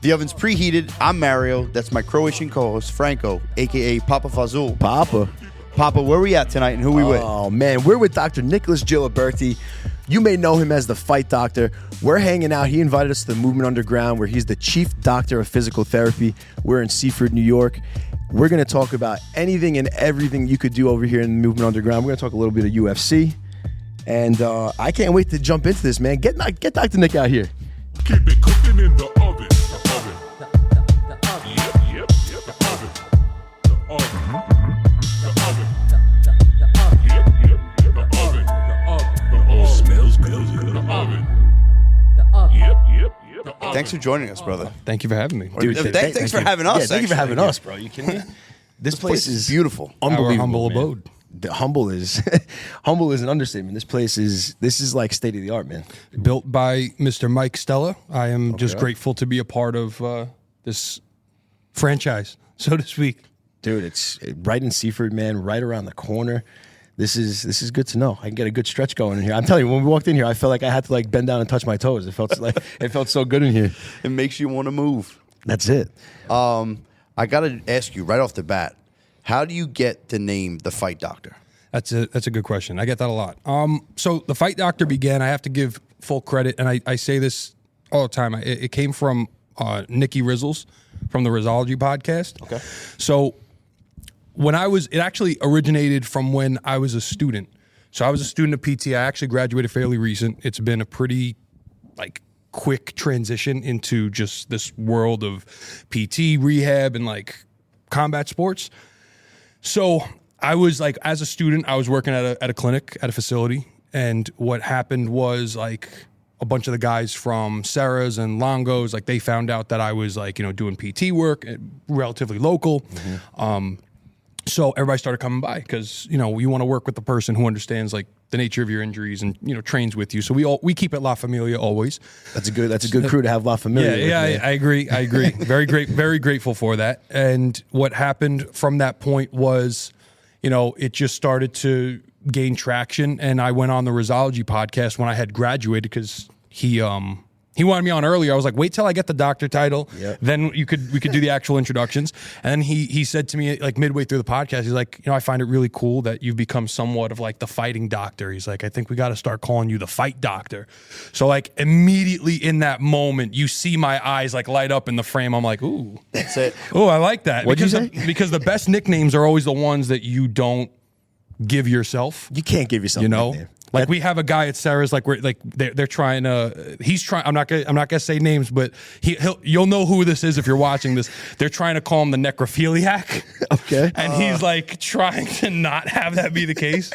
The oven's preheated. I'm Mario. That's my Croatian co-host, Franco, a.k.a. Papa Fazul. Papa, where we at tonight and who we with? Oh, man, we're with Dr. Nicholas Giliberti. You may know him as the Fight Doctor. We're hanging out. He invited us to the Movement Underground, where he's the chief doctor of physical therapy. We're in Seaford, New York. We're going to talk about anything and everything you could do over here in the Movement Underground. We're going to talk a little bit of UFC. And I can't wait to jump into this, man. Get Dr. Nick out here. Keep it cooking in the oven. The oven. The oven. Yep. The oven. The oven. The oven. The oven. Yep. The oven. The oven. The oven. Smells good. The oven. The oven. Yep. The oven. Thanks for joining us, brother. Thank you for having me. Dude, thanks for having us. Yeah, thank you for having us, bro. You kidding me? This place is beautiful. Unbelievable. Our humble man. abode. Humble is an understatement. This is like state of the art, man. Built by Mr. Mike Stella. I am just grateful to be a part of this franchise, so to speak. Dude, it's right in Seaford, man, right around the corner. This is good to know. I can get a good stretch going in here. I'm telling you, when we walked in here, I felt like I had to like bend down and touch my toes. It felt so good in here. It makes you want to move. That's it. I got to ask you right off the bat, how do you get the name The Fight Doctor? That's a good question. I get that a lot. So the Fight Doctor began, I have to give full credit, and I say this all the time. It came from Nikki Rizzles from the Rizzology podcast. Okay. So it actually originated from when I was a student. So I was a student of PT. I actually graduated fairly recent. It's been a pretty quick transition into just this world of PT, rehab, and combat sports. So I was as a student, I was working at a clinic, at a facility. And what happened was a bunch of the guys from Sarah's and Longo's, they found out that I was doing PT work, relatively local. Mm-hmm. So everybody started coming by because, you want to work with the person who understands the nature of your injuries and, trains with you. So we keep it La Familia always. That's a good crew to have La Familia. Yeah, I agree. Very grateful for that. And what happened from that point was, it just started to gain traction. And I went on the Rizzology podcast when I had graduated because he wanted me on earlier. I was like, wait till I get the doctor title. Yep. Then we could do the actual introductions. And then he said to me midway through the podcast, he's like, I find it really cool that you've become somewhat of the fighting doctor. He's like, I think we got to start calling you the Fight Doctor. So immediately in that moment, you see my eyes light up in the frame. I'm like, ooh, that's it. Oh, I like that. What'd you say? Because the best nicknames are always the ones that you don't give yourself. You can't give yourself a nickname. We have a guy at Sarah's they're trying to. He's trying. I'm not gonna say names, but you'll know who this is if you're watching this. They're trying to call him the necrophiliac. Okay. And he's trying to not have that be the case.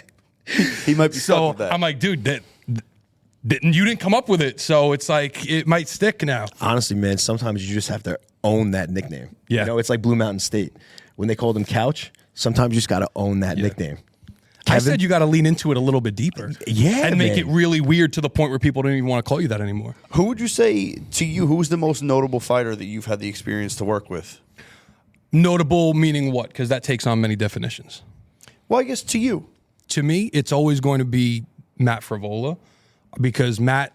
He might be stuck with that. I'm like, dude, you didn't come up with it, so it's it might stick now. Honestly, man, sometimes you just have to own that nickname. Yeah. It's like Blue Mountain State when they called him Couch. Sometimes you just got to own that nickname. I said you got to lean into it a little bit deeper. Yeah, and make man. it really weird to the point where people don't even want to call you that anymore. Who would you say to you, who's the most notable fighter that you've had the experience to work with? Notable meaning what? Because that takes on many definitions. Well, I guess to you. To me, it's always going to be Matt Frevola because Matt's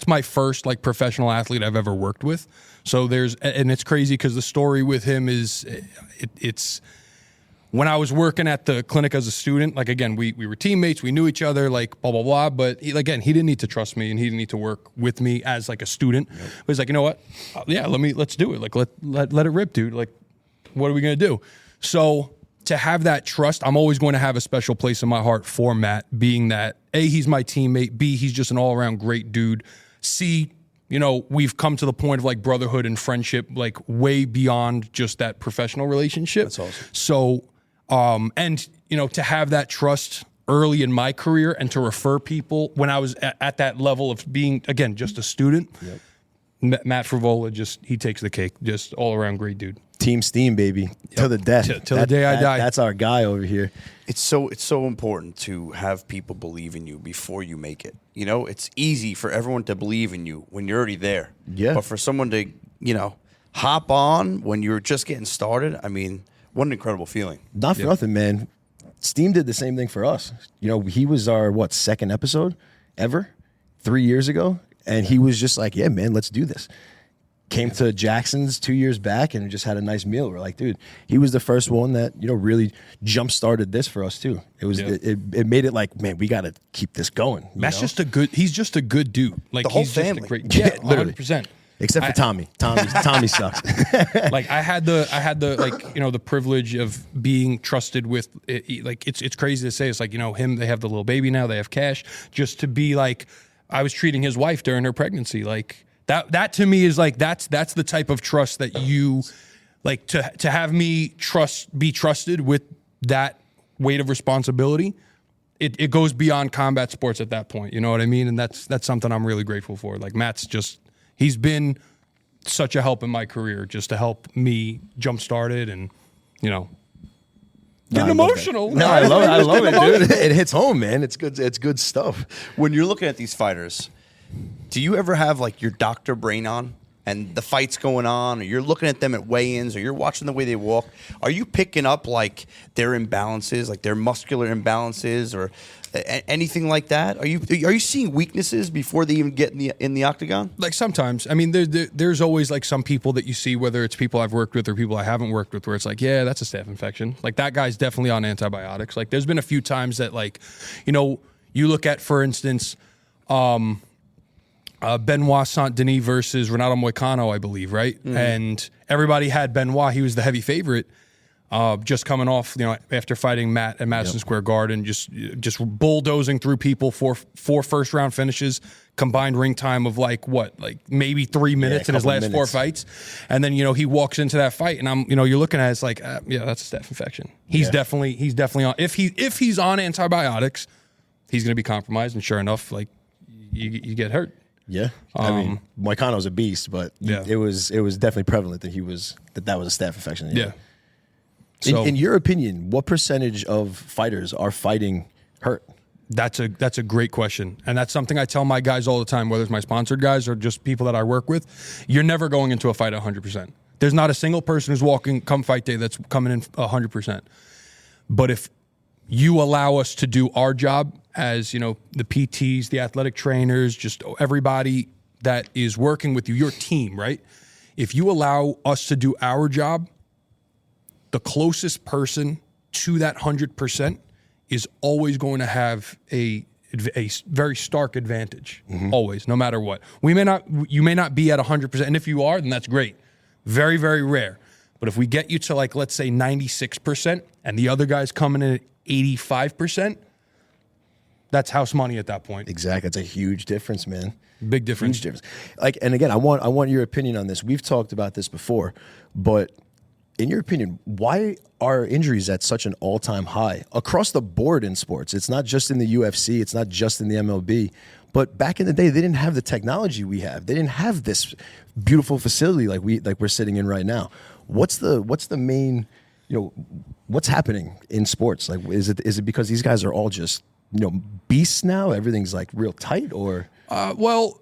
my first professional athlete I've ever worked with. So and it's crazy because the story with him is it's when I was working at the clinic as a student, again, we were teammates, we knew each other, blah, blah, blah. But he didn't need to trust me and he didn't need to work with me as a student. Yep. But he's like, you know what? Let's do it. Let it rip, dude. What are we going to do? So to have that trust, I'm always going to have a special place in my heart for Matt, being that A, he's my teammate, B, he's just an all around great dude. C, we've come to the point of brotherhood and friendship, way beyond just that professional relationship. That's awesome. So, and to have that trust early in my career and to refer people when I was at that level of being, again, just a student, Matt Frevola, he takes the cake. Just all around great dude. Team Steam, baby. Yep. To the death. Till the day I die. That's our guy over here. It's so important to have people believe in you before you make it. It's easy for everyone to believe in you when you're already there. Yeah. But for someone to, hop on when you're just getting started, what an incredible feeling. Not for nothing, man. Steam did the same thing for us. He was our, second episode ever 3 years ago. And he was just like, yeah, man, let's do this. came to Jackson's 2 years back and just had a nice meal. We're like, dude, he was the first one that, really jump started this for us too. It was it made it like, man, we got to keep this going. Matt's he's just a good dude. Like the whole he's family. Just a great, yeah, Literally. 100%. Except for Tommy. Tommy sucks. Like I had the the privilege of being trusted with like it's crazy to say. It's like, him, they have the little baby now, they have Cash, just to be like, I was treating his wife during her pregnancy. Like that to me is like, that's the type of trust that you like to have me be trusted with that weight of responsibility. It goes beyond combat sports at that point. You know what I mean? And that's something I'm really grateful for. Like Matt's he's been such a help in my career, just to help me jump started and, getting emotional. No, I love it, dude. It hits home, man. It's good stuff. When you're looking at these fighters, do you ever have like your doctor brain on and the fight's going on, or you're looking at them at weigh-ins, or you're watching the way they walk? Are you picking up like their imbalances, like their muscular imbalances, or anything like that? Are you seeing weaknesses before they even get in the octagon? Like sometimes, I mean, there's always like some people that you see, whether it's people I've worked with or people I haven't worked with, where it's like, yeah, that's a staph infection. Like that guy's definitely on antibiotics. Like there's been a few times that like, you look at, for instance, Benoit Saint-Denis versus Renato Moicano, I believe, right? Mm. And everybody had Benoit. He was the heavy favorite. Just coming off, after fighting Matt at Madison Square Garden, just bulldozing through people, four first round finishes, combined ring time of like maybe 3 minutes in his last 4 fights, and then he walks into that fight, and you're looking at it, it's like that's a staph infection. He's definitely on. If he's on antibiotics, he's going to be compromised, and sure enough, like you get hurt. Yeah, I mean, Moicano's a beast, but it was definitely prevalent that that was a staph infection. Yeah. So, in your opinion, what percentage of fighters are fighting hurt? That's a great question, and that's something I tell my guys all the time, whether it's my sponsored guys or just people that I work with. You're never going into a fight 100%. There's not a single person who's walking come fight day that's coming in 100%. But if you allow us to do our job as, the PTs, the athletic trainers, just everybody that is working with you, your team, right? If you allow us to do our job, the closest person to that 100% is always going to have a very stark advantage, always, no matter what. You may not be at 100%, and if you are, then that's great. Very, very rare. But if we get you to like, let's say 96%, and the other guy's coming in at 85%, that's house money at that point. Exactly. It's a huge difference, man. Big difference. Huge difference. Like, and again, I want your opinion on this. We've talked about this before, but in your opinion, why are injuries at such an all-time high across the board in sports? It's not just in the UFC. It's not just in the MLB. But back in the day, they didn't have the technology we have. They didn't have this beautiful facility like we're sitting in right now. What's the main, what's happening in sports? Like, is it because these guys are all just beasts now? Everything's like real tight, or well,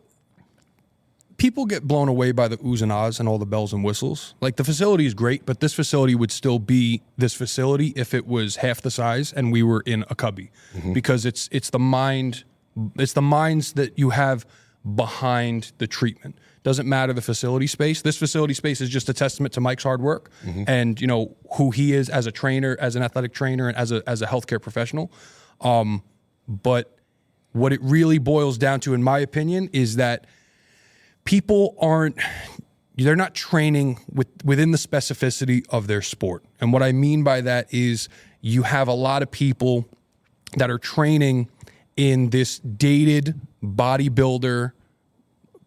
people get blown away by the oohs and ahs and all the bells and whistles. Like the facility is great, but this facility would still be this facility if it was half the size and we were in a cubby, because it's the minds that you have behind the treatment. Doesn't matter the facility space. This facility space is just a testament to Mike's hard work and who he is as a trainer, as an athletic trainer, and as a healthcare professional. But what it really boils down to, in my opinion, is that they're not training within the specificity of their sport. And what I mean by that is you have a lot of people that are training in this dated bodybuilder,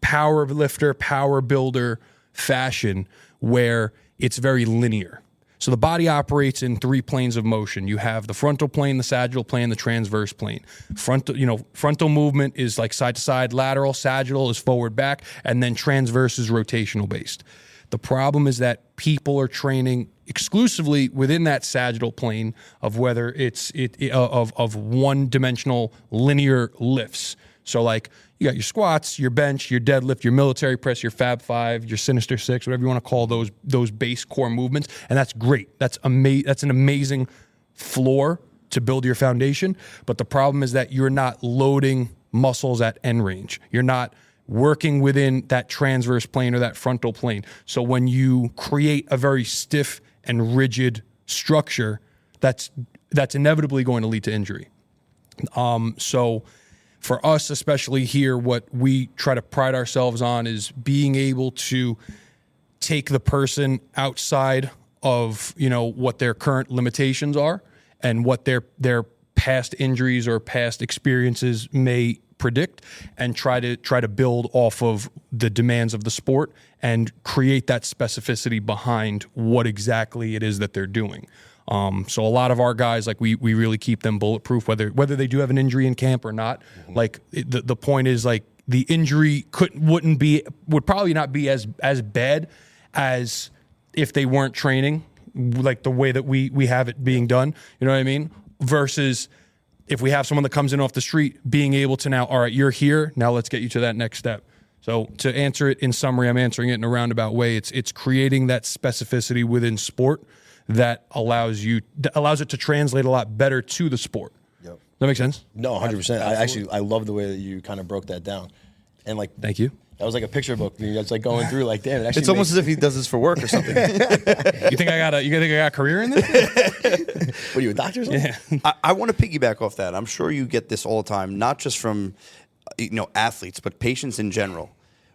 power lifter, power builder fashion where it's very linear. So the body operates in 3 planes of motion. You have the frontal plane, the sagittal plane, the transverse plane. Frontal movement is like side to side, lateral, sagittal is forward back, and then transverse is rotational based. The problem is that people are training exclusively within that sagittal plane of whether it's of one-dimensional linear lifts. So like you got your squats, your bench, your deadlift, your military press, your Fab 5, your Sinister 6, whatever you want to call those base core movements, and that's great. That's an amazing floor to build your foundation. But the problem is that you're not loading muscles at end range. You're not working within that transverse plane or that frontal plane. So when you create a very stiff and rigid structure, that's inevitably going to lead to injury. So for us, especially here, what we try to pride ourselves on is being able to take the person outside of, what their current limitations are and what their past injuries or past experiences may predict, and try to build off of the demands of the sport and create that specificity behind what exactly it is that they're doing. So a lot of our guys, like we really keep them bulletproof, whether they do have an injury in camp or not. Mm-hmm. Like the point is, like, the injury would probably not be as bad as if they weren't training, like the way that we have it being done. You know what I mean? Versus if we have someone that comes in off the street, being able to now, all right, you're here, now let's get you to that next step. So to answer it in summary, I'm answering it in a roundabout way. It's creating that specificity within sport that allows it to translate a lot better to the sport. Yep. That makes sense? No, 100%. I love the way that you kind of broke that down. And like, thank you. That was like a picture book. It's like going through, like, damn. It's almost as if he does this for work or something. You think I got a career in this? What are you, a doctor or something? Yeah. I want to piggyback off that. I'm sure you get this all the time, not just from athletes, but patients in general.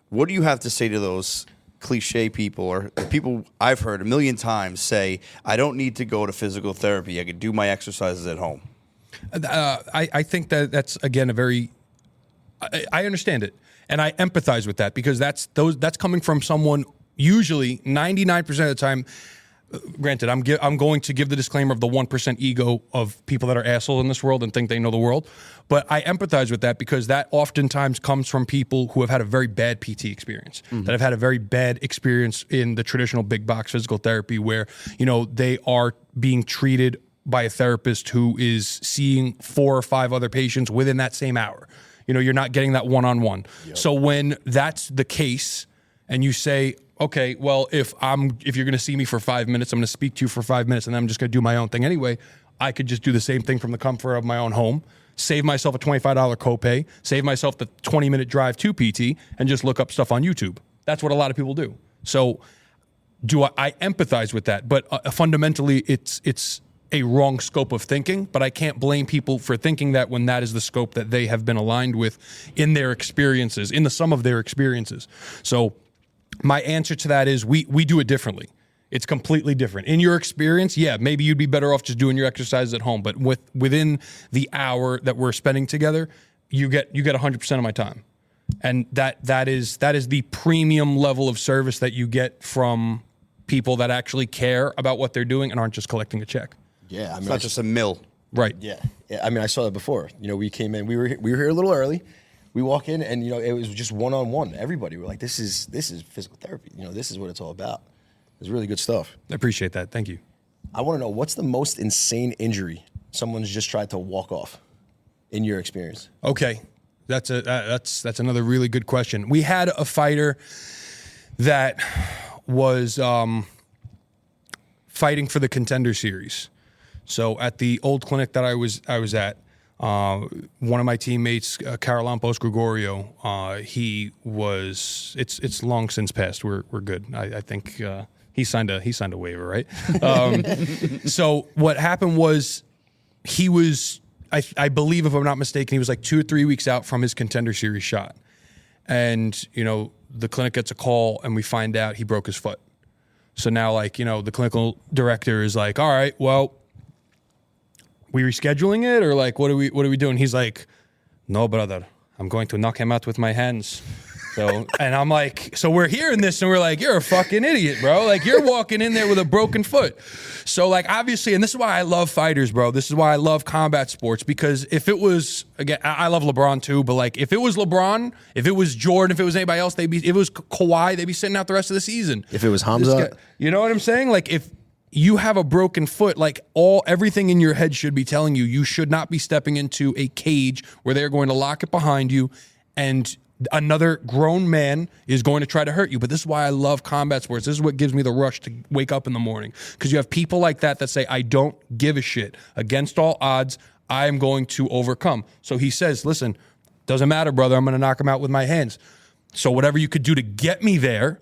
What do you have to say to those cliche people, or people I've heard a million times say, I don't need to go to physical therapy, I could do my exercises at home? I think that's again I understand it, and I empathize with that, because that's coming from someone, usually 99% of the time. Granted, I'm going to give the disclaimer of the 1% ego of people that are assholes in this world and think they know the world, but I empathize with that, because that oftentimes comes from people who have had a very bad PT experience, that have had a very bad experience in the traditional big box physical therapy, where they are being treated by a therapist who is seeing 4 or 5 other patients within that same hour. You're not getting that one-on-one. Yep. So when that's the case, and you say, okay, well, if you're going to see me for 5 minutes, I'm going to speak to you for 5 minutes, and then I'm just going to do my own thing anyway, I could just do the same thing from the comfort of my own home, save myself a $25 copay, save myself the 20-minute drive to PT, and just look up stuff on YouTube. That's what a lot of people do. So I empathize with that, but fundamentally it's a wrong scope of thinking, but I can't blame people for thinking that when that is the scope that they have been aligned with in their experiences, in the sum of their experiences. So my answer to that is we do it differently. It's completely different. In your experience, yeah, maybe you'd be better off just doing your exercises at home, but within the hour that we're spending together, you get 100% of my time. And that is the premium level of service that you get from people that actually care about what they're doing and aren't just collecting a check. Yeah, I mean, it's not just a mill. Right. Yeah. I mean, I saw that before. We came in, we were here a little early. We walk in, and it was just one-on-one. Everybody were like, "This is physical therapy. This is what it's all about." It's really good stuff. I appreciate that. Thank you. I want to know, what's the most insane injury someone's just tried to walk off, in your experience? Okay, that's another really good question. We had a fighter that was fighting for the Contender Series. So at the old clinic that I was at, one of my teammates, Karolampos Gregorio, it's long since passed. We're good. I think he signed a waiver, right? So what happened was I believe, if I'm not mistaken, he was like 2 or 3 weeks out from his Contender Series shot. And, the clinic gets a call and we find out he broke his foot. So now, the clinical director is like, all right, well, we rescheduling it, or what are we doing? He's like, no, brother, I'm going to knock him out with my hands. So, and I'm like, so we're hearing this and we're like, you're a fucking idiot, bro. You're walking in there with a broken foot. So obviously, and this is why I love fighters, bro. This is why I love combat sports, because if it was, again, I love LeBron too, but if it was LeBron, if it was Jordan, if it was anybody else, if it was Kawhi, they'd be sitting out the rest of the season. If it was Hamza. You know what I'm saying? If you have a broken foot, everything in your head should be telling you should not be stepping into a cage where they're going to lock it behind you and another grown man is going to try to hurt you. But this is why I love combat sports. This is what gives me the rush to wake up in the morning, because you have people like that say, I don't give a shit. Against all odds, I am going to overcome. So he says, listen, doesn't matter, brother. I'm going to knock him out with my hands. So whatever you could do to get me there,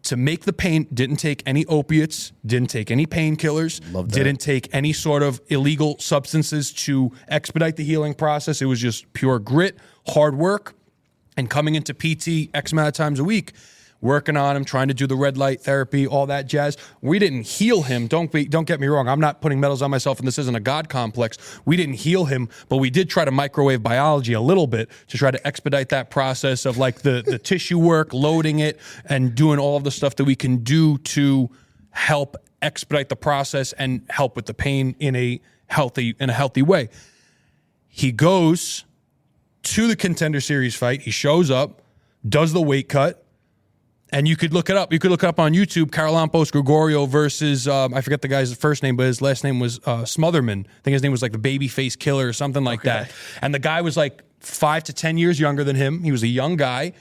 to make the pain, didn't take any opiates, didn't take any painkillers, didn't take any sort of illegal substances to expedite the healing process. It was just pure grit, hard work, and coming into PT X amount of times a week, working on him, trying to do the red light therapy, all that jazz. We didn't heal him. Don't get me wrong. I'm not putting medals on myself, and this isn't a God complex. We didn't heal him, but we did try to microwave biology a little bit to try to expedite that process of like the tissue work, loading it, and doing all of the stuff that we can do to help expedite the process and help with the pain in a healthy way. He goes to the Contender Series fight. He shows up, does the weight cut. And you could look it up. You could look it up on YouTube. Karolampos Gregorio versus, I forget the guy's first name, but his last name was Smotherman. I think his name was like the Babyface Killer or something like that. And the guy was like 5 to 10 years younger than him. He was a young guy.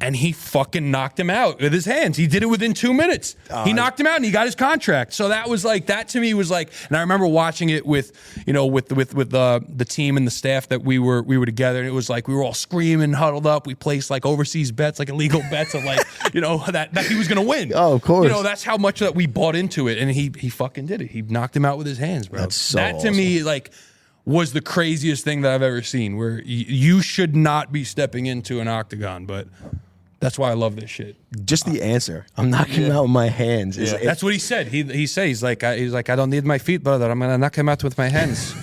And he fucking knocked him out with his hands. He did it within 2 minutes. He knocked him out and he got his contract. So that was like, that to me was like, and I remember watching it with, you know, with the team and the staff that we were together. And it was like, we were all screaming, huddled up. We placed like overseas bets, like illegal bets of like, you know, that he was going to win. Oh, of course. You know, that's how much that we bought into it. And he fucking did it. He knocked him out with his hands, bro. That's so that to me, like, was the craziest thing that I've ever seen, where you should not be stepping into an octagon, but that's why I love this shit. Just the answer. I'm knocking him out with my hands. That's what he said. He says I don't need my feet, brother. I'm gonna knock him out with my hands.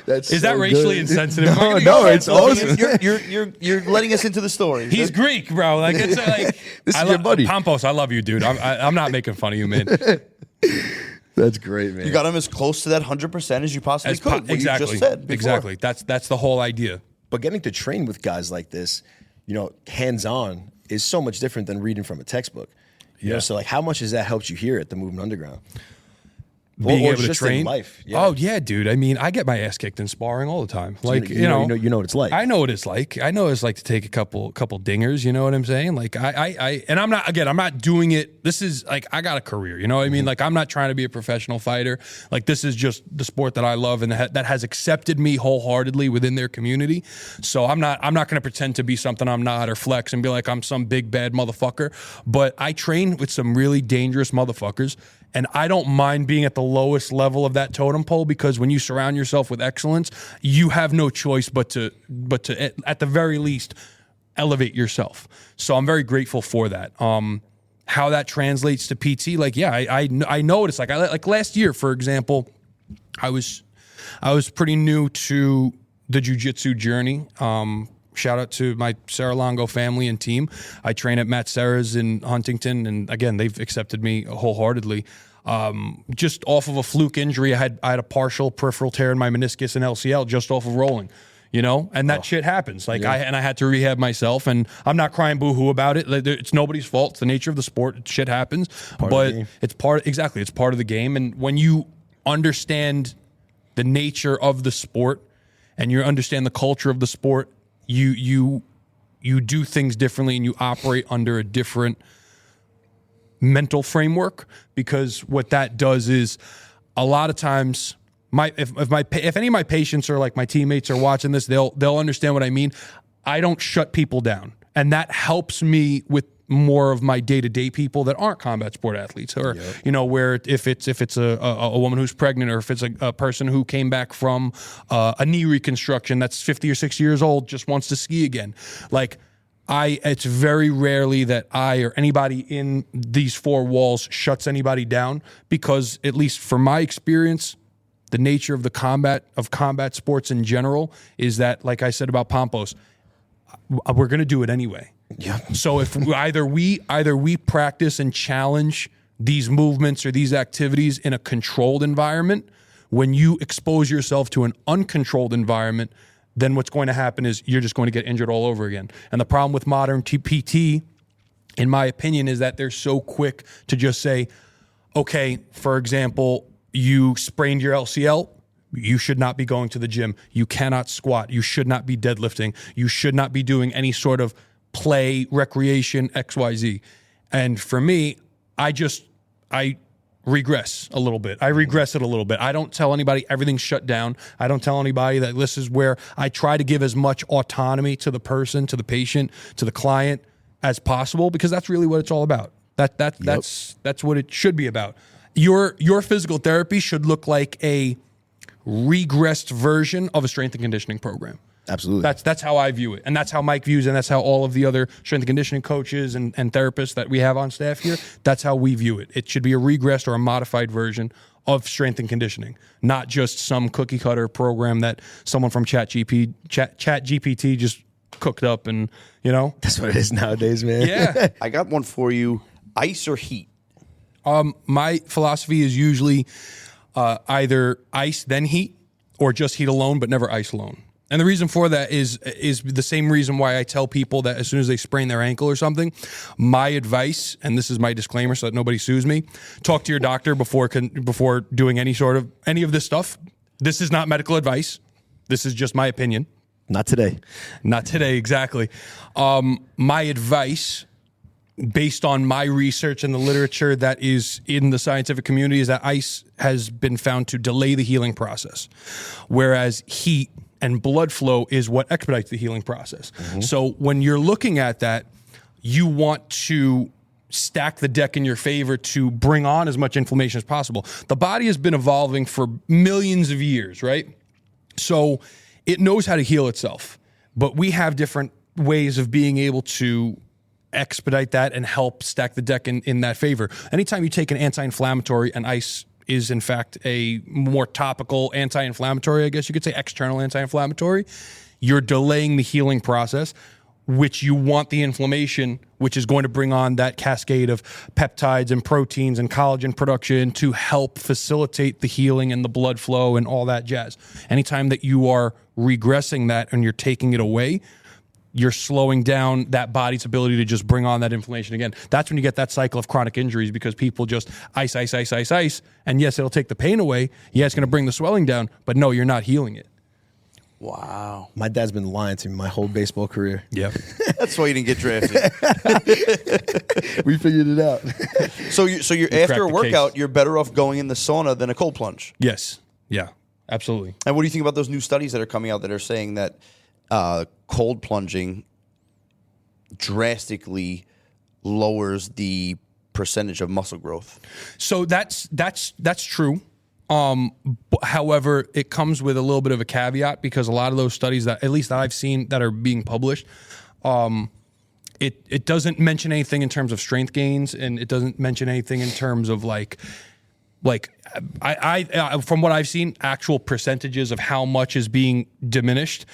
Is that racially insensitive? No, it's awesome. You're letting us into the story. He's Greek, bro. Like it's like this is your buddy. Pampos, I love you, dude. I'm not making fun of you, man. That's great, man. You got him as close to that 100% as you possibly could. Exactly. You just said before. Exactly. That's the whole idea. But getting to train with guys like this, you know, hands-on is so much different than reading from a textbook. You know, so like how much has that helped you here at the Movement Underground? Being or able to just train in life. Yeah. Oh yeah, dude. I mean, I get my ass kicked in sparring all the time. Like you know what it's like. I know what it's like. I know what it's like to take a couple dingers. You know what I'm saying? Like and I'm not doing it. This is like I got a career. You know what I mean? Like I'm not trying to be a professional fighter. Like this is just the sport that I love and that has accepted me wholeheartedly within their community. So I'm not going to pretend to be something I'm not or flex and be like I'm some big bad motherfucker. But I train with some really dangerous motherfuckers. And I don't mind being at the lowest level of that totem pole because when you surround yourself with excellence, you have no choice but to at the very least elevate yourself. So I'm very grateful for that. How that translates to PT, like I know what it's like. Like last year, for example, I was pretty new to the jiu-jitsu journey. Shout out to my Sarah Longo family and team. I train at Matt Serra's in Huntington, and again, they've accepted me wholeheartely. Just off of a fluke injury, I had a partial peripheral tear in my meniscus and LCL just off of rolling, you know, and that shit happens. Like I had to rehab myself, and I'm not crying boo-hoo about it. Like, it's nobody's fault. It's the nature of the sport. Shit happens, but it's part of the game. And when you understand the nature of the sport and you understand the culture of the sport, you do things differently and you operate under a different mental framework, because what that does is a lot of times if any of my patients or like my teammates are watching this, they'll understand what I mean. I don't shut people down, and that helps me with more of my day-to-day people that aren't combat sport athletes, or you know, where if it's a woman who's pregnant, or if it's a person who came back from a knee reconstruction that's 50 or 60 years old, just wants to ski again. Like it's very rarely that I or anybody in these four walls shuts anybody down, because at least from my experience, the nature of combat sports in general is that, like I said about Pampos, we're going to do it anyway. Yeah. So if either we practice and challenge these movements or these activities in a controlled environment, when you expose yourself to an uncontrolled environment, then what's going to happen is you're just going to get injured all over again. And the problem with modern PT, in my opinion, is that they're so quick to just say, okay, for example, you sprained your LCL, you should not be going to the gym. You cannot squat. You should not be deadlifting. You should not be doing any sort of play, recreation, XYZ. And for me, I regress a little bit. I regress it a little bit. I don't tell anybody everything's shut down. I don't tell anybody that this is where I try to give as much autonomy to the person, to the patient, to the client as possible, because that's really what it's all about. That's what it should be about. Your physical therapy should look like a regressed version of a strength and conditioning program. Absolutely. That's how I view it. And that's how Mike views it, and that's how all of the other strength and conditioning coaches and therapists that we have on staff here, that's how we view it. It should be a regressed or a modified version of strength and conditioning, not just some cookie cutter program that someone from ChatGPT just cooked up and, That's what it is nowadays, man. Yeah. I got one for you. Ice or heat? My philosophy is usually either ice then heat, or just heat alone but never ice alone. And the reason for that is the same reason why I tell people that as soon as they sprain their ankle or something, my advice, and this is my disclaimer so that nobody sues me, talk to your doctor before doing any of this stuff. This is not medical advice. This is just my opinion. Not today. Not today, exactly. My advice, based on my research and the literature that is in the scientific community, is that ice has been found to delay the healing process, whereas heat and blood flow is what expedites the healing process. Mm-hmm. So when you're looking at that, you want to stack the deck in your favor to bring on as much inflammation as possible. The body has been evolving for millions of years, right? So it knows how to heal itself, but we have different ways of being able to expedite that and help stack the deck in that favor. Anytime you take an anti-inflammatory, and ice is in fact a more topical anti-inflammatory, I guess you could say external anti-inflammatory, you're delaying the healing process, which you want the inflammation, which is going to bring on that cascade of peptides and proteins and collagen production to help facilitate the healing and the blood flow and all that jazz. Anytime that you are regressing that and you're taking it away, you're slowing down that body's ability to just bring on that inflammation again. That's when you get that cycle of chronic injuries, because people just ice. And yes, it'll take the pain away. Yeah, it's going to bring the swelling down, but no, you're not healing it. Wow. My dad's been lying to me my whole baseball career. Yep. That's why you didn't get drafted. We figured it out. So you're after a workout, you're better off going in the sauna than a cold plunge. Yes. Yeah, absolutely. And what do you think about those new studies that are coming out that are saying that cold plunging drastically lowers the percentage of muscle growth? So that's true. However, it comes with a little bit of a caveat, because a lot of those studies that, at least that I've seen that are being published, it doesn't mention anything in terms of strength gains, and it doesn't mention anything in terms of like I from what I've seen, actual percentages of how much is being diminished.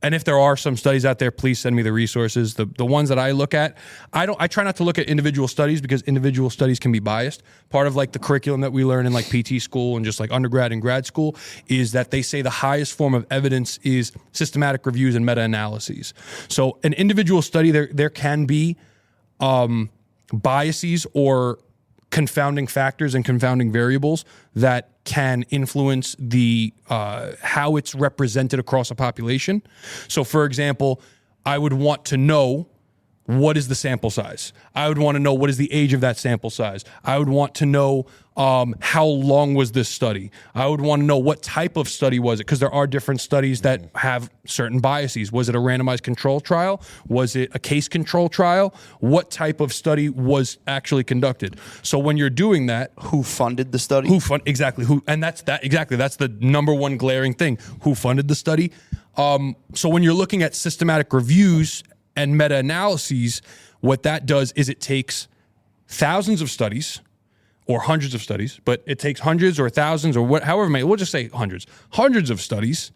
And if there are some studies out there, please send me the resources. The ones that I look at, I try not to look at individual studies, because individual studies can be biased. Part of like the curriculum that we learn in like PT school and just like undergrad and grad school is that they say the highest form of evidence is systematic reviews and meta-analyses. So an individual study, there can be biases or confounding factors and confounding variables that can influence the how it's represented across a population. So, for example, I would want to know, what is the sample size? I would want to know, what is the age of that sample size? I would want to know how long was this study? I would want to know what type of study was it, because there are different studies that have certain biases. Was it a randomized control trial? Was it a case control trial? What type of study was actually conducted? So when you're doing that, Who funded the study? Exactly. That's the number one glaring thing. Who funded the study? So when you're looking at systematic reviews and meta-analyses, what that does is it takes thousands of studies or hundreds of studies, but it takes hundreds or thousands or however many, we'll just say hundreds of studies,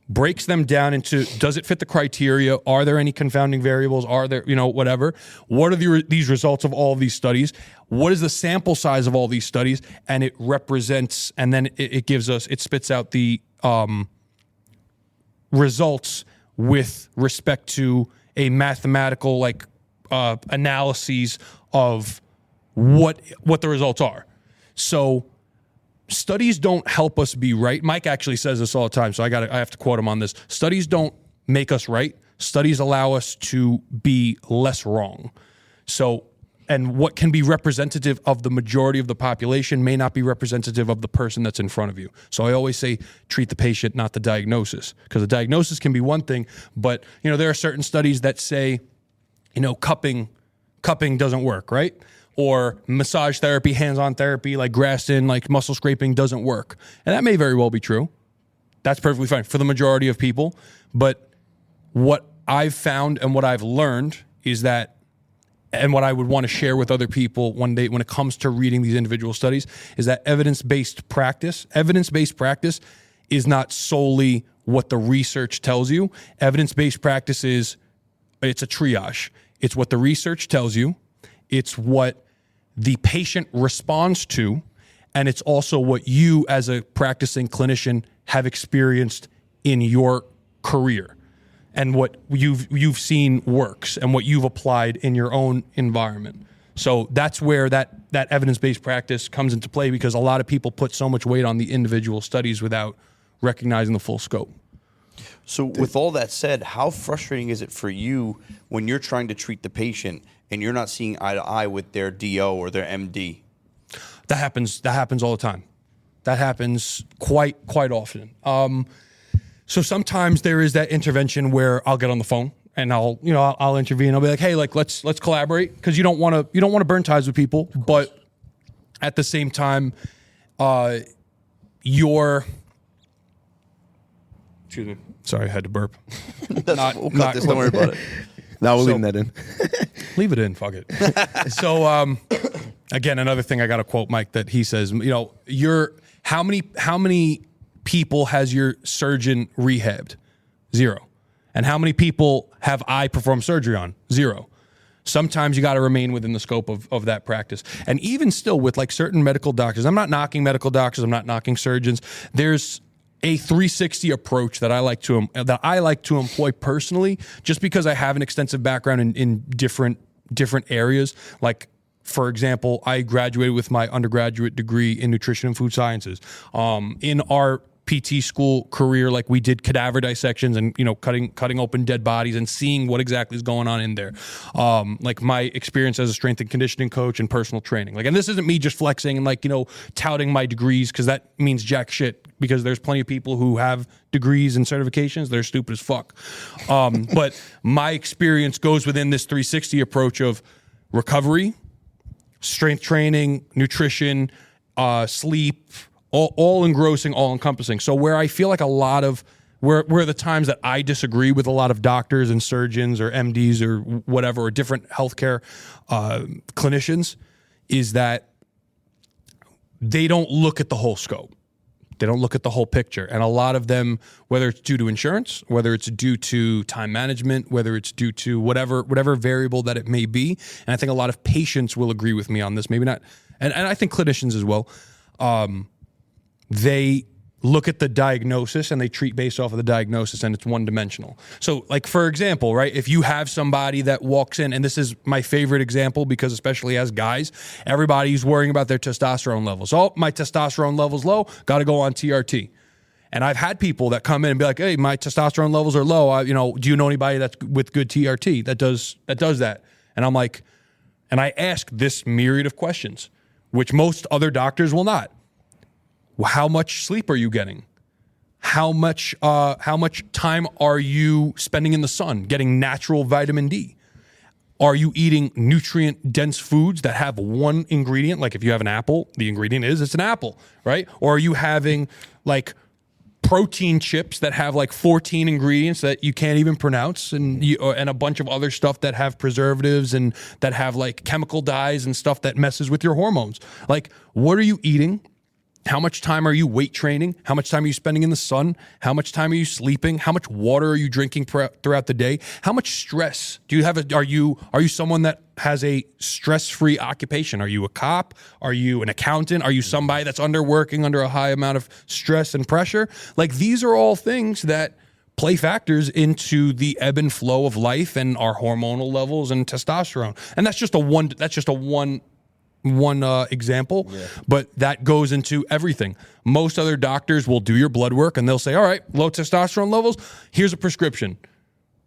breaks them down into, does it fit the criteria? Are there any confounding variables? Are there, whatever? What are these results of all of these studies? What is the sample size of all these studies? And it represents, and then it gives us, it spits out the results with respect to a mathematical analyses of what the results are. So studies don't help us be right. Mike actually says this all the time, so I have to quote him on this. Studies don't make us right. Studies allow us to be less wrong. So and what can be representative of the majority of the population may not be representative of the person that's in front of you. So I always say treat the patient, not the diagnosis, because the diagnosis can be one thing, but there are certain studies that say, cupping doesn't work, right? Or massage therapy, hands-on therapy, like Graston, like muscle scraping doesn't work. And that may very well be true. That's perfectly fine for the majority of people. But what I've found and what I've learned is that, and what I would want to share with other people one day when it comes to reading these individual studies, is that evidence-based practice is not solely what the research tells you. Evidence-based practice it's a triage. It's what the research tells you. It's what the patient responds to. And it's also what you as a practicing clinician have experienced in your career, and what you've seen works and what you've applied in your own environment. So that's where that evidence-based practice comes into play, because a lot of people put so much weight on the individual studies without recognizing the full scope. So with all that said, how frustrating is it for you when you're trying to treat the patient and you're not seeing eye to eye with their DO or their MD? That happens all the time. That happens quite often. So sometimes there is that intervention where I'll get on the phone and I'll intervene. I'll be like, hey, let's collaborate, because you don't want to burn ties with people, but at the same time, excuse me. Sorry, I had to burp. We'll cut this. Don't worry about it. Now we're leaving that in. Leave it in. Fuck it. So again, another thing I got to quote Mike that he says, how many people has your surgeon rehabbed? 0. And how many people have I performed surgery on? 0. Sometimes you got to remain within the scope of that practice. And even still with like certain medical doctors, I'm not knocking medical doctors, I'm not knocking surgeons. There's a 360 approach that I like to employ personally, just because I have an extensive background in different areas. Like, for example, I graduated with my undergraduate degree in nutrition and food sciences. In our PT school career, like, we did cadaver dissections and cutting open dead bodies and seeing what exactly is going on in there. Like my experience as a strength and conditioning coach and personal training. Like, and this isn't me just flexing and touting my degrees, because that means jack shit, because there's plenty of people who have degrees and certifications, they're stupid as fuck. But my experience goes within this 360 approach of recovery, strength training, nutrition, sleep, all engrossing, all encompassing. So where I feel like a lot of where the times that I disagree with a lot of doctors and surgeons or MDs or whatever, or different healthcare clinicians, is that they don't look at the whole scope. They don't look at the whole picture. And a lot of them, whether it's due to insurance, whether it's due to time management, whether it's due to whatever variable that it may be, and I think a lot of patients will agree with me on this, maybe not, and I think clinicians as well, they look at the diagnosis and they treat based off of the diagnosis, and it's one-dimensional. So, like, for example, right, if you have somebody that walks in, and this is my favorite example because especially as guys, everybody's worrying about their testosterone levels. Oh, my testosterone level's low, got to go on TRT. And I've had people that come in and be like, hey, my testosterone levels are low. Do you know anybody that's with good TRT that does that? And I'm like, and I ask this myriad of questions, which most other doctors will not. How much sleep are you getting? How much time are you spending in the sun getting natural vitamin D? Are you eating nutrient-dense foods that have one ingredient? Like if you have an apple, the ingredient it's an apple, right? Or are you having like protein chips that have like 14 ingredients that you can't even pronounce, and a bunch of other stuff that have preservatives and that have like chemical dyes and stuff that messes with your hormones? Like, what are you eating? How much time are you weight training? How much time are you spending in the sun? How much time are you sleeping? How much water are you drinking throughout the day? How much stress do you have? Are you someone that has a stress-free occupation? Are you a cop? Are you an accountant? Are you somebody that's working under a high amount of stress and pressure? Like, these are all things that play factors into the ebb and flow of life and our hormonal levels and testosterone. And that's just a one example, but that goes into everything. Most other doctors will do your blood work and they'll say, all right, low testosterone levels, here's a prescription.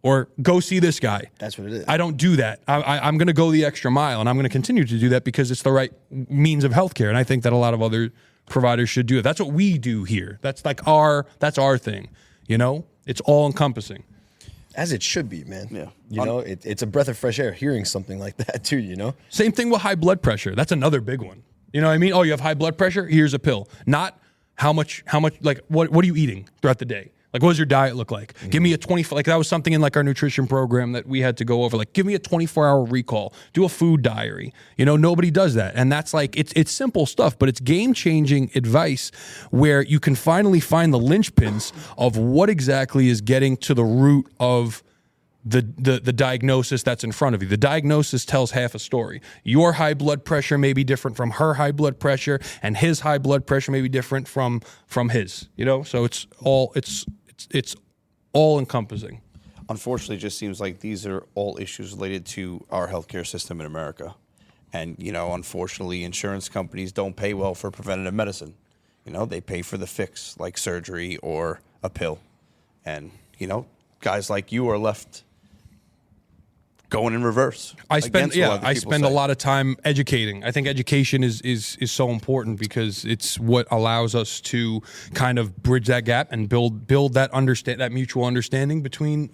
or go see this guy. That's what it is. I don't do that. I'm going to go the extra mile, and I'm going to continue to do that because it's the right means of healthcare. And I think that a lot of other providers should do it. That's what we do here. That's that's our thing. You know, it's all encompassing. As it should be, man. Yeah. You know, it's a breath of fresh air hearing something like that too, you know? Same thing with high blood pressure. That's another big one. You know what I mean? Oh, you have high blood pressure? Here's a pill. Not how much, like, what are you eating throughout the day? Like, what does your diet look like? Give me a 24, like that was something in like our nutrition program that we had to go over. Like, give me a 24-hour recall. Do a food diary. You know, nobody does that. And that's like, it's simple stuff, but it's game-changing advice where you can finally find the linchpins of what exactly is getting to the root of the diagnosis that's in front of you. The diagnosis tells half a story. Your high blood pressure may be different from her high blood pressure, and his high blood pressure may be different from his. You know, so it's all encompassing. Unfortunately, it just seems like these are all issues related to our healthcare system in America. And, you know, unfortunately, insurance companies don't pay well for preventative medicine. You know, they pay for the fix, like surgery or a pill. And, you know, guys like you are left going in reverse. I spend a lot of time educating. I think education is so important because it's what allows us to kind of bridge that gap and build that mutual understanding between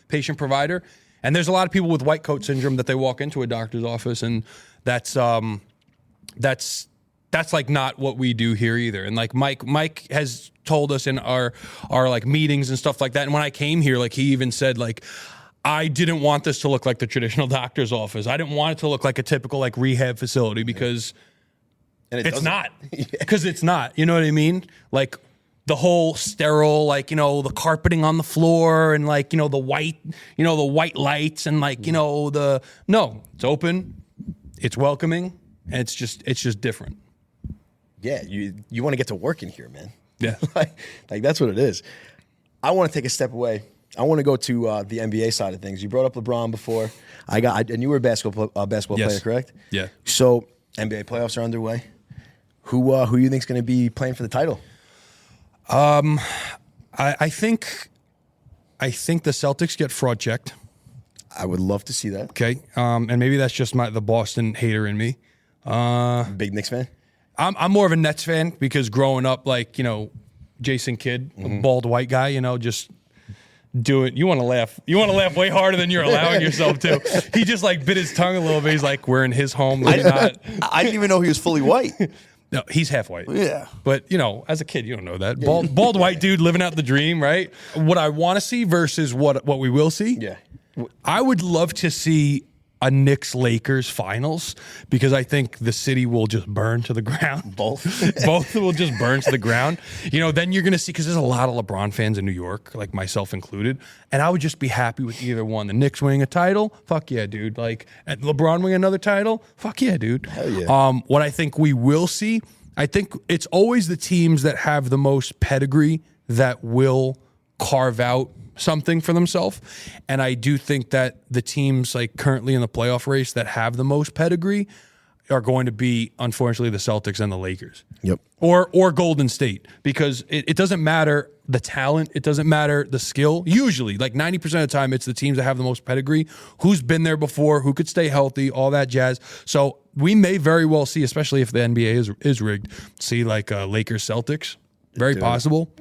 patient provider. And there's a lot of people with white coat syndrome that they walk into a doctor's office, and that's like not what we do here either. And like Mike has told us in our like meetings and stuff like that. And when I came here, like he even said like, I didn't want this to look like the traditional doctor's office. I didn't want it to look like a typical like rehab facility because it's not. Because it's not. You know what I mean? Like the whole sterile, like, you know, the carpeting on the floor and like, you know, the white lights and like, you know, it's open, it's welcoming, and it's just different. Yeah, you want to get to work in here, man. Yeah. like that's what it is. I want to take a step away. I want to go to the NBA side of things. You brought up LeBron before. And you were a basketball Yes. player, correct? Yeah. So NBA playoffs are underway. Who you think is going to be playing for the title? I think the Celtics get fraud checked. I would love to see that. Okay. And maybe that's just the Boston hater in me. Big Knicks fan? I'm more of a Nets fan because growing up, like, you know, Jason Kidd, a bald white guy, you know, just do it. You want to laugh. You want to laugh way harder than you're allowing yourself to. He just like bit his tongue a little bit. He's like, we're in his home. I didn't even know he was fully white. No, he's half white. Yeah. But, you know, as a kid, you don't know that. Bald white dude living out the dream, right? What I want to see versus what we will see. Yeah. I would love to see a Knicks-Lakers finals because I think the city will just burn to the ground. Both will just burn to the ground. You know, then you're going to see, because there's a lot of LeBron fans in New York, like myself included, and I would just be happy with either one. The Knicks winning a title, fuck yeah, dude. Like, LeBron winning another title, fuck yeah, dude. Hell yeah. What I think we will see, I think it's always the teams that have the most pedigree that will carve out something for themselves. And I do think that the teams like currently in the playoff race that have the most pedigree are going to be, unfortunately, the Celtics and the Lakers. Yep. Or Golden State, because it doesn't matter the talent. It doesn't matter the skill. Usually, like 90% of the time, it's the teams that have the most pedigree, who's been there before, who could stay healthy, all that jazz. So we may very well see, especially if the NBA is rigged, see like Lakers Celtics. Very possible.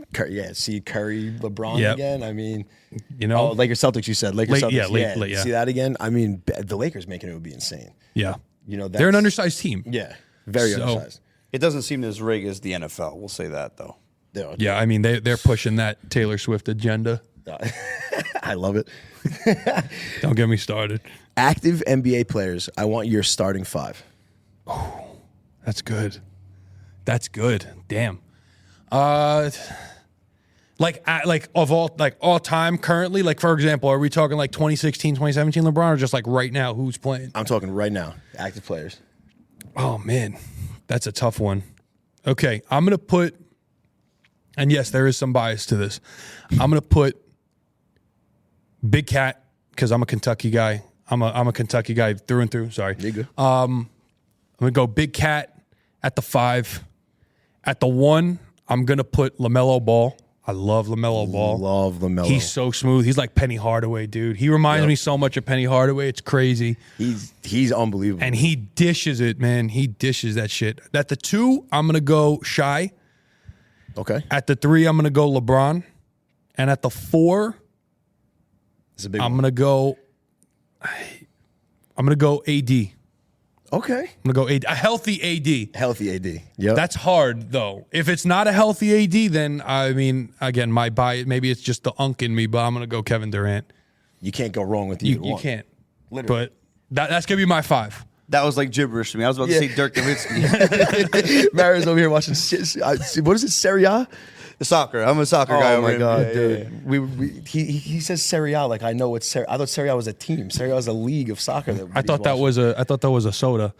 See Curry, LeBron again. I mean, you know, Lakers Celtics. You said Lakers Celtics. Yeah. See that again. I mean, the Lakers making it would be insane. Yeah, you know, they're an undersized team. Yeah, very undersized. It doesn't seem as rigged as the NFL. We'll say that though. Yeah, I mean they're pushing that Taylor Swift agenda. I love it. Don't get me started. Active NBA players. I want your starting five. Oh, that's good. That's good. Damn. Like all time currently, like for example, are we talking like 2016, 2017 LeBron, or just like right now who's playing? I'm talking right now, active players. Oh man, that's a tough one. Okay, I'm gonna put, and yes, there is some bias to this. I'm gonna put Big Cat because I'm a Kentucky guy. I'm a Kentucky guy through and through. Sorry. You good? I'm gonna go Big Cat at the 5. At the 1, I'm going to put LaMelo Ball I love LaMelo Ball. Love LaMelo. He's so smooth. He's like Penny Hardaway, dude. He reminds me so much of Penny Hardaway. It's crazy. He's unbelievable. And he dishes it, man. He dishes that shit. At the 2, I'm going to go Shai. Okay. At the 3, I'm going to go LeBron. And at the 4, I'm going to go AD. Okay. I'm going to go AD. A healthy AD. Healthy AD. Yeah. That's hard, though. If it's not a healthy AD, then, I mean, again, my bias, maybe it's just the unk in me, but I'm going to go Kevin Durant. You can't go wrong with either You one. can't. Literally. But that's going to be my 5. That was like gibberish to me. I was about to say Dirk Nowitzki. Mary's over here watching, what is it, Serie A? The soccer. I'm a soccer guy. Oh over my here. God, Yeah, dude. yeah, yeah. He says Serie A like I know what Serie. I thought Serie A was a team. Serie A was a league of soccer. I thought that was a soda.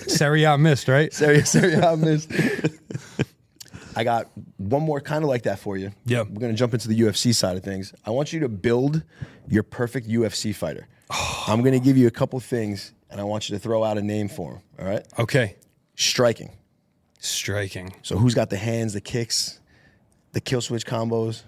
Serie A missed, right? Serie A missed. I got one more kind of like that for you. Yeah. We're gonna jump into the UFC side of things. I want you to build your perfect UFC fighter. I'm gonna give you a couple things, and I want you to throw out a name for him. All right. Okay. Striking. So who's got the hands, the kicks, the kill switch combos?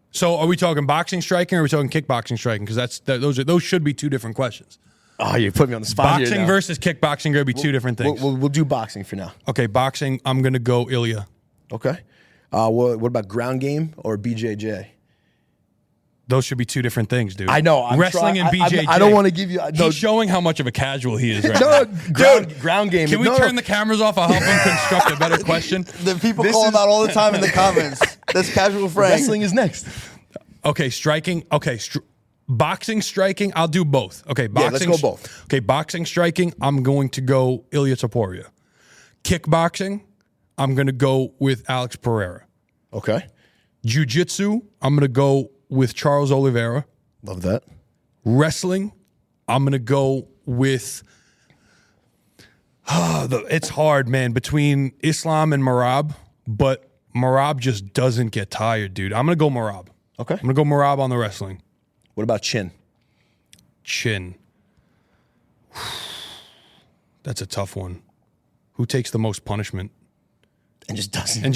So are we talking boxing striking or are we talking kickboxing striking? Because those should be 2 different questions. Oh, you put me on the spot here Boxing now. versus kickboxing are going to be 2 different things. We'll do boxing for now. Okay, boxing, I'm going to go Ilya. Okay. What about ground game or BJJ? Those should be 2 different things, dude. I know. Wrestling and BJJ. I don't want to give you. No, He's showing how much of a casual he is right no, now. ground game. Can we turn the cameras off? I'll help him construct a better question. The people call him out all the time in the comments. That's casual Frank. Wrestling is next. Okay, striking. Okay, boxing, striking. I'll do both. Okay, boxing. let's go both. Okay, boxing, striking. I'm going to go Ilya Topuria. Kickboxing. I'm going to go with Alex Pereira. Okay. Jiu-jitsu. I'm going to go with Charles Oliveira. Love that. Wrestling. I'm going to go with. It's hard, man, between Islam and Marab, but Marab just doesn't get tired, dude. I'm going to go Marab. Okay. I'm going to go Marab on the wrestling. What about chin? Chin. That's a tough one. Who takes the most punishment And just doesn't. and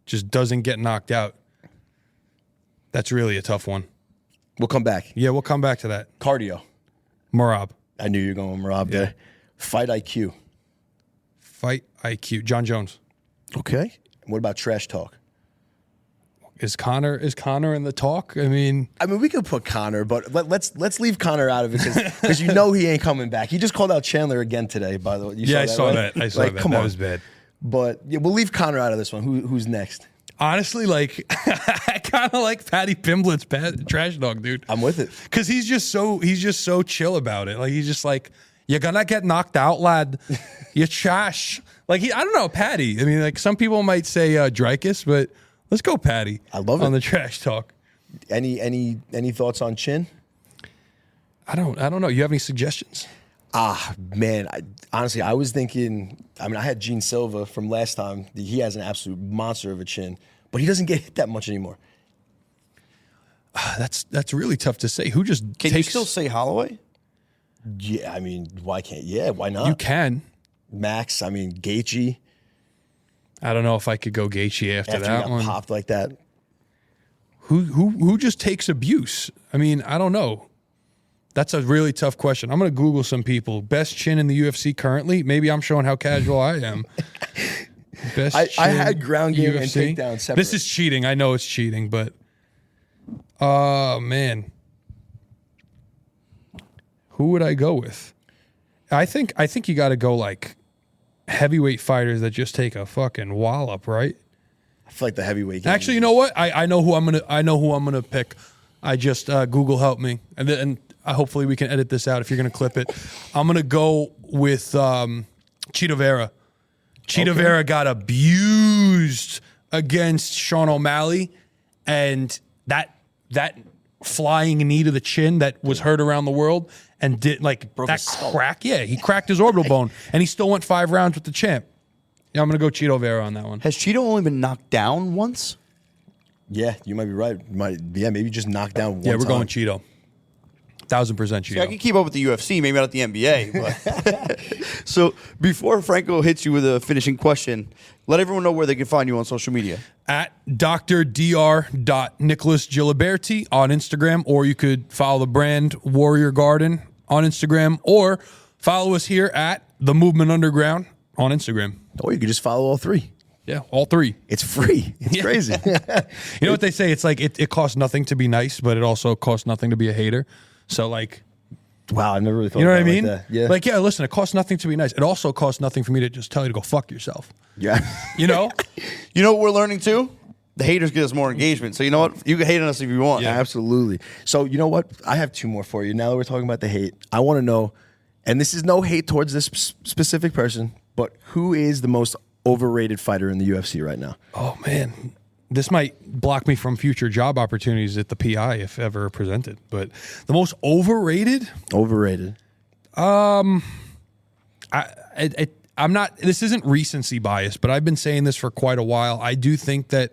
just doesn't get knocked out? That's really a tough one. We'll come back. Yeah, we'll come back to that. Cardio. Marab. I knew you were going with Rob there. Fight IQ. Fight IQ. John Jones. Okay. What about trash talk? Is Connor in the talk? I mean, we could put Connor, but let's leave Connor out of it because you know he ain't coming back. He just called out Chandler again today, by the way. I saw right? that. I saw Like, that. Come That on. was bad. But yeah, we'll leave Connor out of this one. Who's next? Honestly, like I kind of like Patty Pimblett's trash dog, dude. I'm with it. Because he's just so chill about it. Like he's just like, you're gonna get knocked out, lad. You're trash. Like I don't know, Patty. I mean, like some people might say Dreykus, but let's go, Patty. I love it. On the trash talk. Any thoughts on chin? I don't know. You have any suggestions? Man, honestly, I was thinking. I had Gene Silva from last time. He has an absolute monster of a chin, but he doesn't get hit that much anymore. That's really tough to say. Who just Can you still say Holloway? Yeah, why can't? Yeah, why not? You can. Max, Gaethje. I don't know if I could go Gaethje after After that he got one. popped like that. Who just takes abuse? I mean, I don't know. That's a really tough question. I'm going to Google some people. Best chin in the UFC currently. Maybe I'm showing how casual I am. Best I chin had ground game and UFC. takedown separate. This is cheating. I know it's cheating, but man. Who would I go with? I think you got to go like heavyweight fighters that just take a fucking wallop, right? I feel like the heavyweight game. Actually, you know what? I know who I'm gonna pick. I just Google help me, and hopefully we can edit this out if you're gonna clip it. I'm gonna go with Chito Vera. Chito Vera got abused against Sean O'Malley, and that flying knee to the chin that was heard around the world and did like Broke that his skull. crack. Yeah, he cracked his orbital bone, and he still went 5 rounds with the champ. Yeah, I'm gonna go Chito Vera on that one. Has Cheeto only been knocked down once? Yeah, you might be right. Maybe just knock down one Yeah, we're time. going Cheeto. 1000% See, I can keep up with the UFC, maybe not the NBA. But so before Franco hits you with a finishing question, let everyone know where they can find you on social media. At dr.nicholas Giliberti on Instagram, or you could follow the brand Warrior Garden on Instagram, or follow us here at The Movement Underground on Instagram. Or you could just follow all three. Yeah, all three. It's free. It's crazy. You know what they say? It's like it costs nothing to be nice, but it also costs nothing to be a hater. So like, Wow, I never really thought you know what I about it mean? like that. Yeah. Like, yeah, listen, it costs nothing to be nice. It also costs nothing for me to just tell you to go fuck yourself. Yeah. You know? You know what we're learning too? The haters get us more engagement. So you know what? You can hate on us if you want. Yeah, absolutely. So you know what? I have two more for you. Now that we're talking about the hate, I want to know, and this is no hate towards this specific person, but who is the most overrated fighter in the UFC right now? Oh, man. This might block me from future job opportunities at the PI if ever presented. But the most overrated? Overrated. I'm not, this isn't recency bias, but I've been saying this for quite a while. I do think that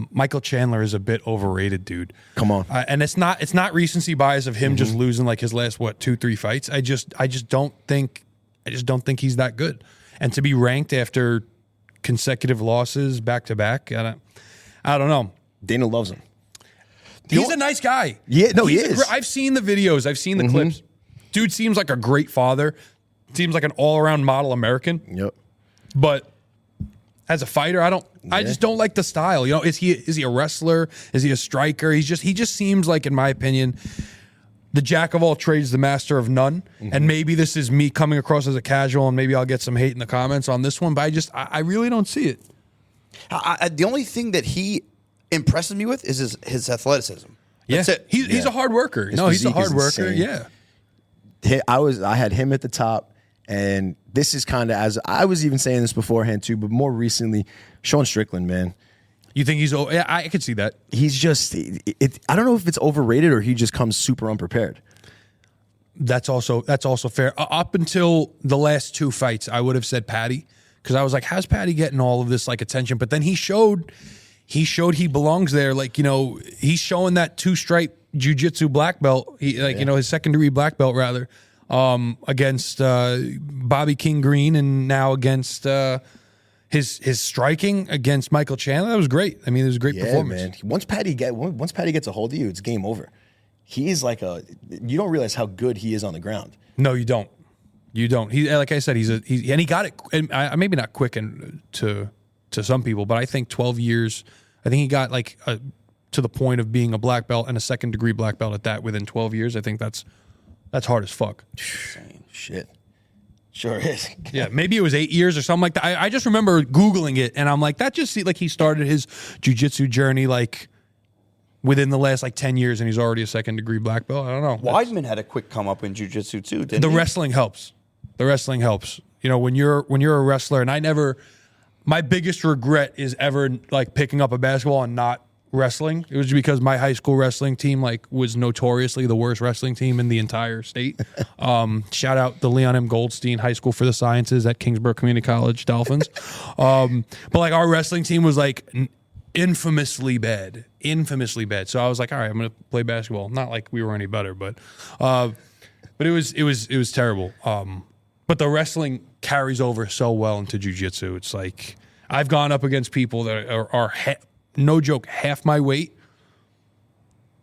Michael Chandler is a bit overrated, dude. Come on. And it's not recency bias of him just losing like his last, 2-3 fights. I just don't think he's that good. And to be ranked after consecutive losses back to back, I don't know. Dana loves him. He's a nice guy. Yeah, no, he is. I've seen the videos. I've seen the clips. Dude seems like a great father. Seems like an all-around model American. Yep. But as a fighter, I just don't like the style. You know, is he a wrestler? Is he a striker? He just seems like, in my opinion, the jack of all trades, the master of none. And maybe this is me coming across as a casual, and maybe I'll get some hate in the comments on this one, but I really don't see it. The only thing that he impresses me with is his athleticism. That's it. He's a hard worker. His He's a physique is hard worker. insane. Yeah. I had him at the top, and this is kind of, as I was even saying this beforehand too, but more recently, Sean Strickland, man. You think yeah, I could see that. He's just, I don't know if it's overrated or he just comes super unprepared. That's also fair. Up until the last 2 fights, I would have said Patty, because I was like, how's Patty getting all of this like attention? But then he showed he belongs there. Like, you know, he's showing that 2-stripe jiu-jitsu black belt. You know, his second-degree black belt rather, against Bobby King Green, and now against his striking against Michael Chandler. That was great. I mean, it was a great performance. Man. Once Patty gets a hold of you, it's game over. He is like you don't realize how good he is on the ground. No, you don't. You don't. He, like I said, and he got it. And maybe not quick to some people, but I think 12 years. I think he got like to the point of being a black belt and a second-degree black belt at that within 12 years. I think that's hard as fuck. Shit. Sure is. Yeah, maybe it was 8 years or something like that. I just remember Googling it, and I'm like, that just seemed like he started his jiu-jitsu journey like within the last like 10 years, and he's already a second-degree black belt. I don't know. Weidman had a quick come up in jiu-jitsu too, didn't The he? wrestling helps. The wrestling helps. You know, when you're a wrestler, and my biggest regret is ever like picking up a basketball and not wrestling. It was because my high school wrestling team like was notoriously the worst wrestling team in the entire state. Shout out the Leon M. Goldstein High School for the Sciences at Kingsborough Community College Dolphins. But like our wrestling team was like infamously bad. So I was like, all right, I'm gonna play basketball. Not like we were any better, but it was terrible. But the wrestling carries over so well into jiu-jitsu. It's like I've gone up against people that are no joke, half my weight,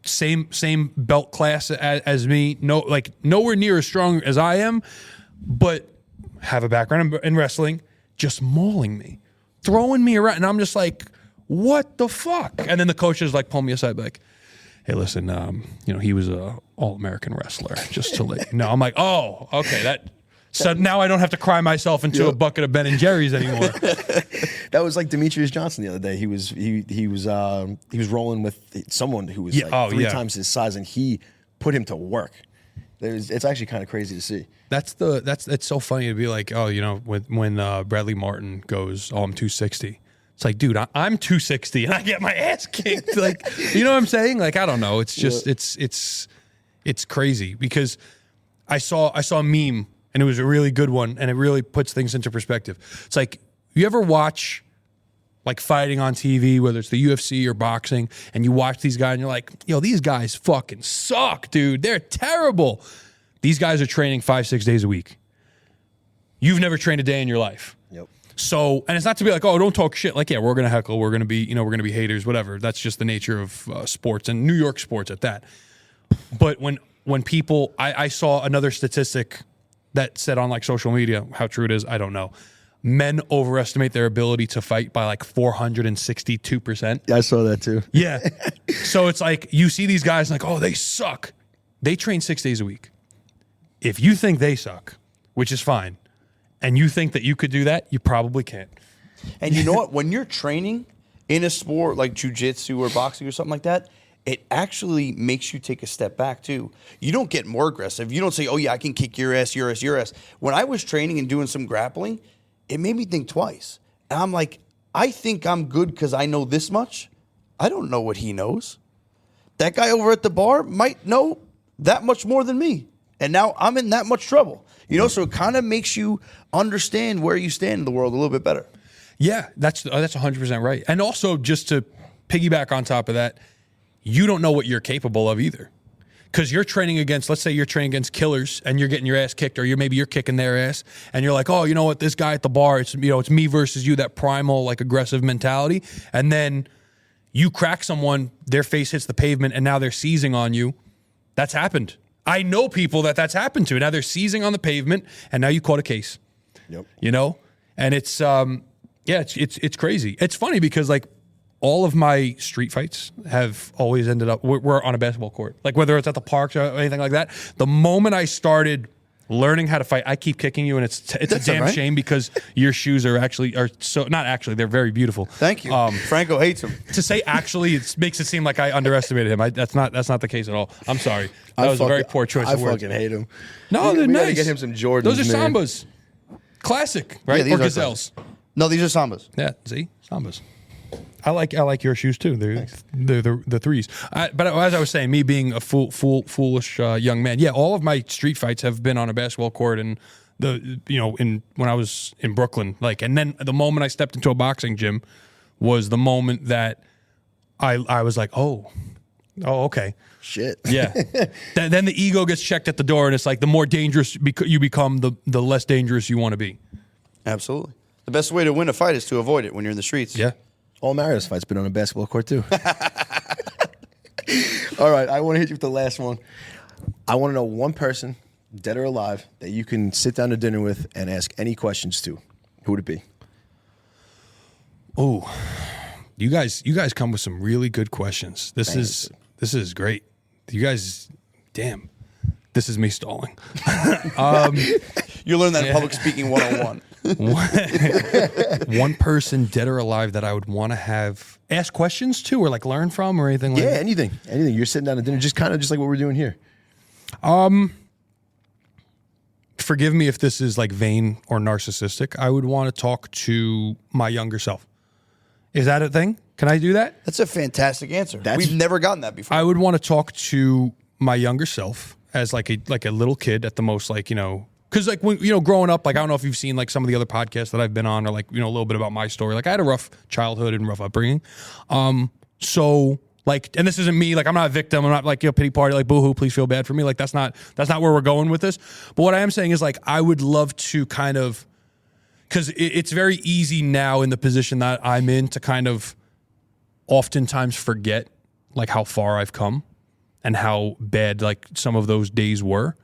same belt class as me, nowhere near as strong as I am, but have a background in wrestling, just mauling me, throwing me around, and I'm just like, what the fuck? And then the coaches like pull me aside, like, hey, listen, you know, he was a all-American wrestler, just to let you know. I'm like, oh, okay, so now I don't have to cry myself into a bucket of Ben and Jerry's anymore. That was like Demetrius Johnson the other day. He was rolling with someone who was like 3 times his size, and he put him to work. It's actually kind of crazy to see. It's so funny to be like, oh, you know, when Bradley Martin goes, oh, I'm 260. It's like, dude, I'm 260 and I get my ass kicked. Like, you know what I'm saying? Like, I don't know. It's just it's crazy because I saw a meme. And it was a really good one, and it really puts things into perspective. It's like, you ever watch like fighting on TV, whether it's the UFC or boxing, and you watch these guys and you're like, yo, these guys fucking suck, dude. They're terrible. These guys are training 5-6 days a week. You've never trained a day in your life. Yep. So, and it's not to be like, oh, don't talk shit. Like, yeah, we're going to heckle. We're going to be, you know, we're going to be haters, whatever. That's just the nature of sports and New York sports at that. But when people, I saw another statistic that said on like social media, how true it is, I don't know. Men overestimate their ability to fight by like 462%. I saw that too. Yeah. So it's like you see these guys like, oh, they suck. They train 6 days a week. If you think they suck, which is fine, and you think that you could do that, you probably can't. And you know what? When you're training in a sport like jiu-jitsu or boxing or something like that, it actually makes you take a step back too. You don't get more aggressive. You don't say, oh yeah, I can kick your ass, your ass, your ass. When I was training and doing some grappling, it made me think twice. And I'm like, I think I'm good because I know this much. I don't know what he knows. That guy over at the bar might know that much more than me. And now I'm in that much trouble. You know, so it kind of makes you understand where you stand in the world a little bit better. Yeah, that's 100% right. And also, just to piggyback on top of that, you don't know what you're capable of either. Because you're training against, let's say you're training against killers and you're getting your ass kicked, or maybe you're kicking their ass, and you're like, oh, you know what, this guy at the bar, it's me versus you, that primal, like, aggressive mentality. And then you crack someone, their face hits the pavement, and now they're seizing on you. That's happened. I know people that's happened to. Now they're seizing on the pavement, and now you caught a case. Yep. You know? And it's it's crazy. It's funny because, like, all of my street fights have always ended up, we're on a basketball court. Like, whether it's at the parks or anything like that. The moment I started learning how to fight, I keep kicking you, and it's a damn shame because your shoes are not actually, they're very beautiful. Thank you. Franco hates him. To say actually, it makes it seem like I underestimated him. That's not the case at all. I'm sorry. That was a very poor choice of words. I fucking hate him. No, they're we nice. Gotta get him some Jordans. Those are man. Sambas. Classic, right? Yeah, these or are Gazelles. No, these are Sambas. Yeah, see? Sambas. I like your shoes too. They're the threes. But as I was saying, me being a foolish young man, yeah, all of my street fights have been on a basketball court, and when I was in Brooklyn, like, and then the moment I stepped into a boxing gym was the moment that I was like, oh, okay, shit, yeah. Then the ego gets checked at the door, and it's like the more dangerous you become, the less dangerous you want to be. Absolutely. The best way to win a fight is to avoid it when you're in the streets. Yeah. All Mario's fights been on a basketball court too. All right, I want to hit you with the last one. I want to know one person, dead or alive, that you can sit down to dinner with and ask any questions to. Who would it be? Oh, you guys come with some really good questions. This is great. You guys, damn, this is me stalling. You learn that in public speaking 101. One person, dead or alive, that I would want to ask questions to, or like learn from, or anything like that. Yeah, anything. You're sitting down at dinner, just kind of just like what we're doing here. Forgive me if this is like vain or narcissistic. I would want to talk to my younger self. Is that a thing? Can I do that? That's a fantastic answer. We've never gotten that before. I would want to talk to my younger self as like a little kid at the most, like, because, like, when, growing up, like, I don't know if you've seen, like, some of the other podcasts that I've been on, or, like, a little bit about my story. Like, I had a rough childhood and rough upbringing. So, like, and this isn't me, like, I'm not a victim. I'm not, like, pity party, like, boo-hoo, please feel bad for me. Like, that's not where we're going with this. But what I am saying is, like, I would love to kind of, because it's very easy now in the position that I'm in to kind of oftentimes forget, like, how far I've come and how bad, like, some of those days were.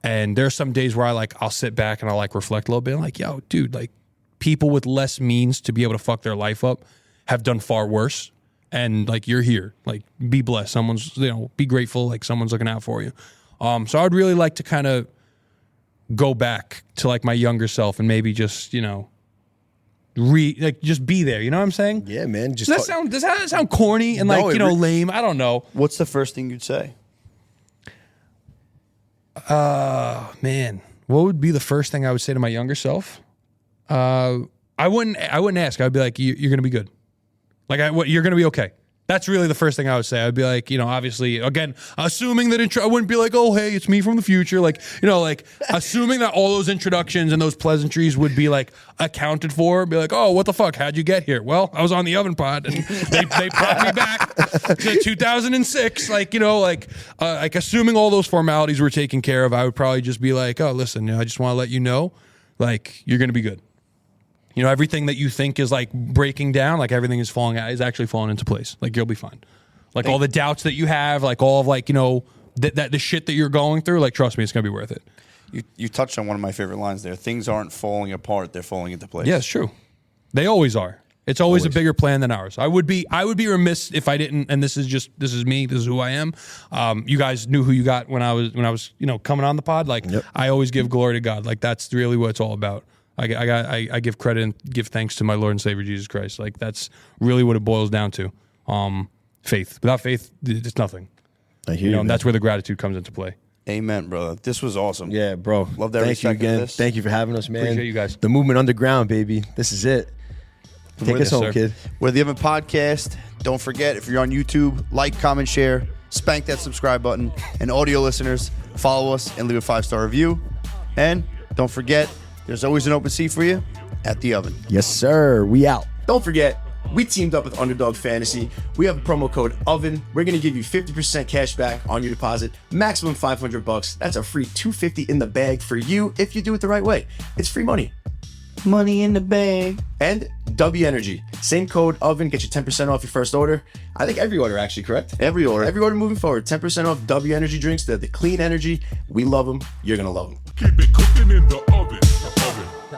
And there's some days where I'll sit back and I'll, like, reflect a little bit. I'm like, yo, dude, like, people with less means to be able to fuck their life up have done far worse. And, like, you're here. Like, be blessed. Someone's, be grateful. Like, someone's looking out for you. So I'd really like to kind of go back to, like, my younger self and maybe just, just be there. You know what I'm saying? Yeah, man. Does that sound corny and, like, lame? I don't know. What's the first thing you'd say? Man, what would be the first thing I would say to my younger self? I wouldn't ask. I'd be like, you're going to be good. Like, you're going to be okay. That's really the first thing I would say. I'd be like, obviously, again, assuming that I wouldn't be like, oh, hey, it's me from the future. Like, assuming that all those introductions and those pleasantries would be like accounted for. Be like, oh, what the fuck? How'd you get here? Well, I was on the oven pod and they brought me back to 2006. Like, assuming all those formalities were taken care of, I would probably just be like, oh, listen, I just want to let you know, like, you're going to be good. Everything that you think is like breaking down, like everything is actually falling into place. Like you'll be fine. Like all the doubts that you have, like all of that the shit that you're going through, like trust me, it's gonna be worth it. You touched on one of my favorite lines there. Things aren't falling apart; they're falling into place. Yeah, it's true. They always are. It's always a bigger plan than ours. I would be remiss if I didn't. And this is me. This is who I am. You guys knew who you got when I was coming on the pod. Like I always give glory to God. Like that's really what it's all about. I give credit and give thanks to my Lord and Savior Jesus Christ. Like that's really what it boils down to. Faith. Without faith, it's nothing. I hear you. And that's where the gratitude comes into play. Amen, brother. This was awesome. Yeah, bro. Love that. Thank you again. Thank you for having us, man. Appreciate you guys. The movement underground, baby. This is it. Take us home, kid. We're the Oven Podcast. Don't forget, if you're on YouTube, like, comment, share, spank that subscribe button. And audio listeners, follow us and leave a 5-star review. And don't forget, there's always an open seat for you at the Oven. Yes, sir. We out. Don't forget, we teamed up with Underdog Fantasy. We have a promo code OVEN. We're going to give you 50% cash back on your deposit, maximum $500. That's a free $250 in the bag for you if you do it the right way. It's free money. Money in the bag. And W Energy. Same code OVEN. Get you 10% off your first order. I think every order, actually, correct? Every order. Every order moving forward. 10% off W Energy drinks. They're the clean energy. We love them. You're going to love them. Keep it cooking in the oven. The oven.